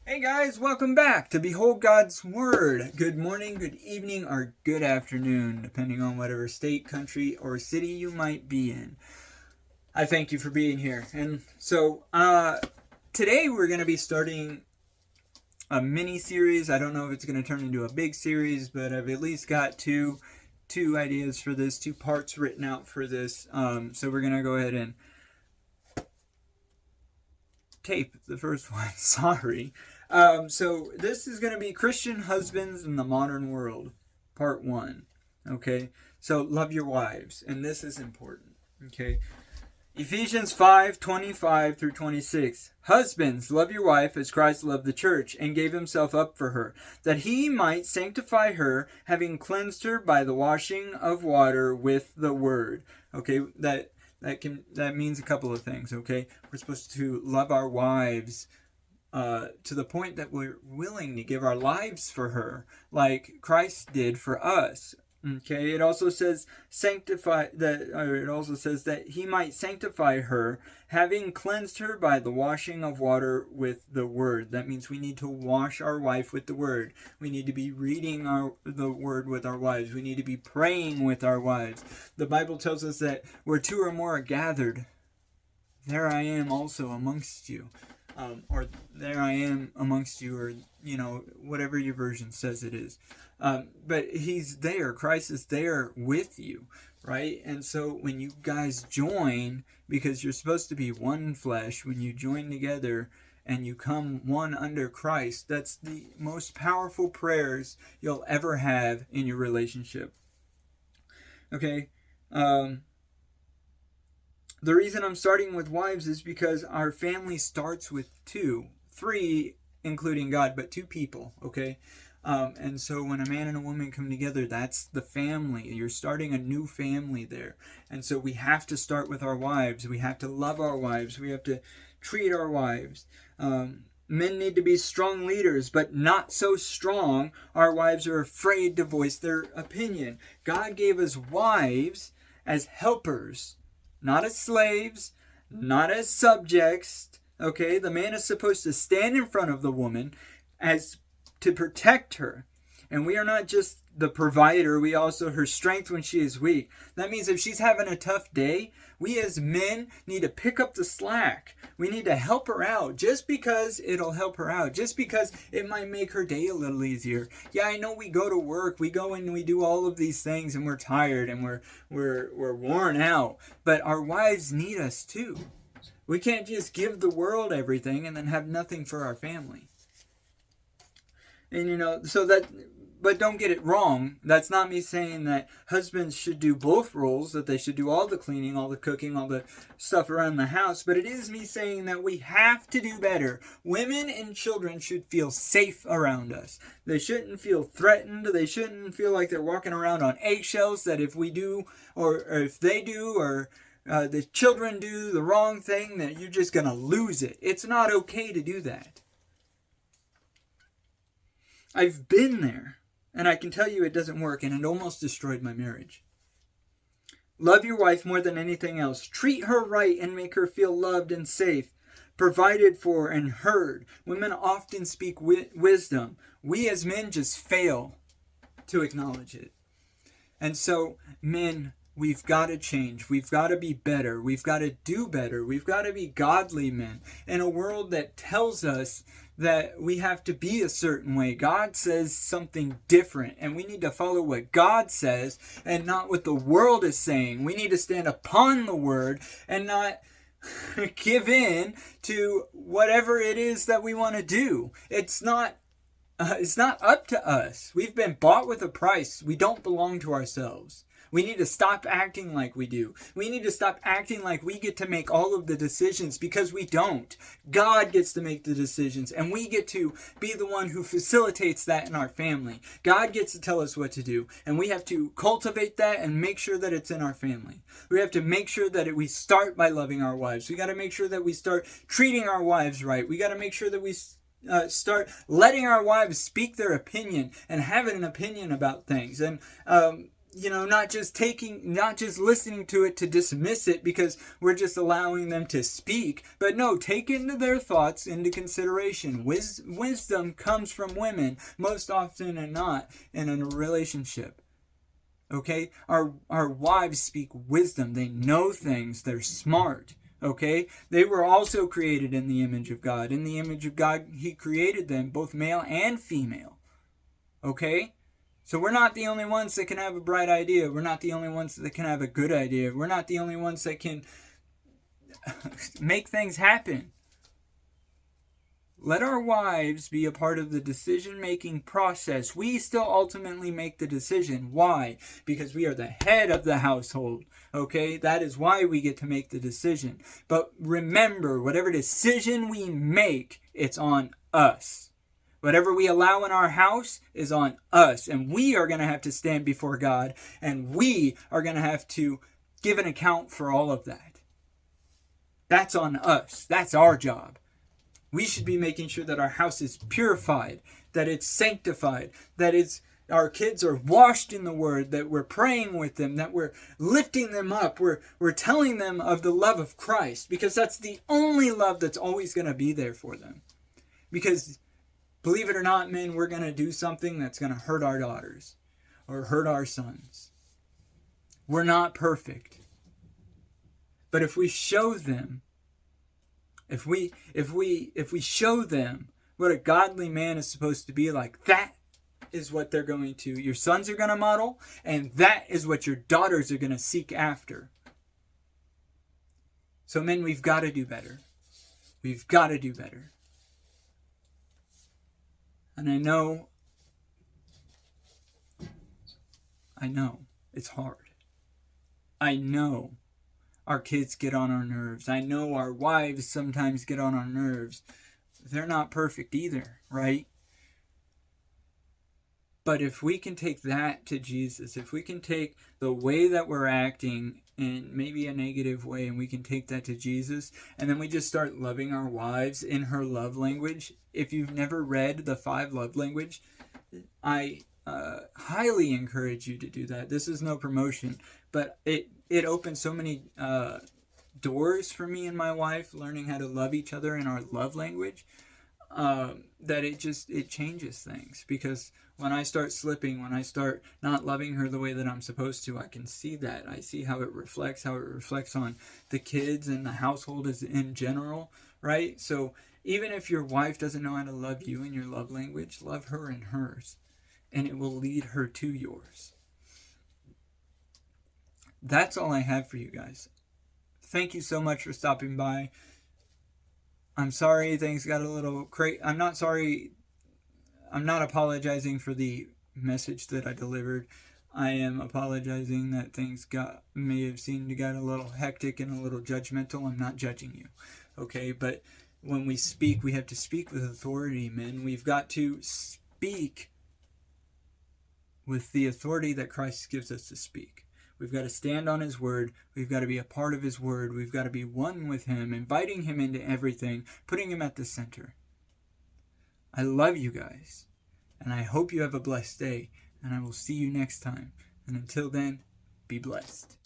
Hey guys, welcome back to Behold God's Word. Good morning, good evening, or good afternoon, depending on whatever state, country, or city you might be in. I thank you for being here. And so, today we're going to be starting a mini series. I don't know if it's going to turn into a big series, but I've at least got two ideas for this, two parts written out for this. So we're going to go ahead and tape the first one. Sorry. So this is going to be Christian Husbands in the Modern World, part 1. Okay, so love your wives, and this is important. Okay, Ephesians 5:25 through 26. Husbands, love your wife as Christ loved the church and gave himself up for her, that he might sanctify her, having cleansed her by the washing of water with the word. Okay, that means a couple of things. Okay, we're supposed to love our wives to the point that we're willing to give our lives for her, like Christ did for us. Okay, it also says it also says that he might sanctify her, having cleansed her by the washing of water with the word. That means we need to wash our wife with the word. We need to be reading the word with our wives. We need to be praying with our wives. The Bible tells us that where two or more are gathered, there I am also amongst you. Or there I am amongst you, or whatever your version says it is. But he's there. Christ is there with you, right? And so when you guys join, because you're supposed to be one flesh, when you join together and you come one under Christ, that's the most powerful prayers you'll ever have in your relationship. Okay. The reason I'm starting with wives is because our family starts with three, including God, but two people, okay? And so when a man and a woman come together, that's the family. You're starting a new family there. And so we have to start with our wives. We have to love our wives. We have to treat our wives. Men need to be strong leaders, but not so strong our wives are afraid to voice their opinion. God gave us wives as helpers, not as slaves, not as subjects. Okay, the man is supposed to stand in front of the woman as to protect her. And we are not just the provider, we also her strength when she is weak. That means if she's having a tough day, we as men need to pick up the slack. We need to help her out, just because it'll help her out, just because it might make her day a little easier. Yeah, I know we go to work, we go and we do all of these things, and we're tired and we're worn out, but our wives need us too. We can't just give the world everything and then have nothing for our family. And but don't get it wrong. That's not me saying that husbands should do both roles, that they should do all the cleaning, all the cooking, all the stuff around the house. But it is me saying that we have to do better. Women and children should feel safe around us. They shouldn't feel threatened. They shouldn't feel like they're walking around on eggshells, that if we do, or if they do, or the children do the wrong thing, that you're just going to lose it. It's not okay to do that. I've been there, and I can tell you it doesn't work, and it almost destroyed my marriage. Love your wife more than anything else. Treat her right and make her feel loved and safe, provided for and heard. Women often speak wisdom. We as men just fail to acknowledge it. And so, men, we've got to change. We've got to be better. We've got to do better. We've got to be godly men in a world that tells us that we have to be a certain way. God says something different, and we need to follow what God says and not what the world is saying. We need to stand upon the word and not give in to whatever it is that we want to do. It's not up to us. We've been bought with a price. We don't belong to ourselves. We need to stop acting like we do. We need to stop acting like we get to make all of the decisions, because we don't. God gets to make the decisions, and we get to be the one who facilitates that in our family. God gets to tell us what to do, and we have to cultivate that and make sure that it's in our family. We have to make sure that we start by loving our wives. We got to make sure that we start treating our wives right. We got to make sure that we start letting our wives speak their opinion and having an opinion about things. And not just listening to it to dismiss it because we're just allowing them to speak, but no, take into their thoughts into consideration. Wisdom comes from women most often and not in a relationship. Okay, our wives speak wisdom. They know things. They're smart. Okay, they were also created in the image of God. In the image of God, He created them, both male and female. Okay, so we're not the only ones that can have a bright idea. We're not the only ones that can have a good idea. We're not the only ones that can make things happen. Let our wives be a part of the decision-making process. We still ultimately make the decision. Why? Because we are the head of the household. Okay? That is why we get to make the decision. But remember, whatever decision we make, it's on us. Whatever we allow in our house is on us. And we are going to have to stand before God. And we are going to have to give an account for all of that. That's on us. That's our job. We should be making sure that our house is purified, that it's sanctified, that our kids are washed in the Word, that we're praying with them, that we're lifting them up, we're telling them of the love of Christ, because that's the only love that's always going to be there for them. Because, believe it or not, men, we're going to do something that's going to hurt our daughters or hurt our sons. We're not perfect. But if we show them, if we show them what a godly man is supposed to be like, that is what your sons are going to model, and that is what your daughters are going to seek after. So men, we've got to do better. We've got to do better. And I know it's hard. I know our kids get on our nerves. I know our wives sometimes get on our nerves. They're not perfect either, right? But if we can take that to Jesus, if we can take the way that we're acting in maybe a negative way, and we can take that to Jesus, and then we just start loving our wives in her love language. If you've never read the 5 love language, I highly encourage you to do that. This is no promotion, but it opens so many doors for me and my wife, learning how to love each other in our love language, that it changes things. Because when I start slipping, when I start not loving her the way that I'm supposed to, I can see that. I see how it reflects on the kids and the household in general, right? So even if your wife doesn't know how to love you in your love language, love her in hers, and it will lead her to yours. That's all I have for you guys. Thank you so much for stopping by. I'm sorry things got a little crazy. I'm not sorry. I'm not apologizing for the message that I delivered. I am apologizing that things may have seemed to get a little hectic and a little judgmental. I'm not judging you, okay? But when we speak, we have to speak with authority, men. We've got to speak with the authority that Christ gives us to speak. We've got to stand on His Word. We've got to be a part of His Word. We've got to be one with Him, inviting Him into everything, putting Him at the center. I love you guys, and I hope you have a blessed day, and I will see you next time. And until then, be blessed.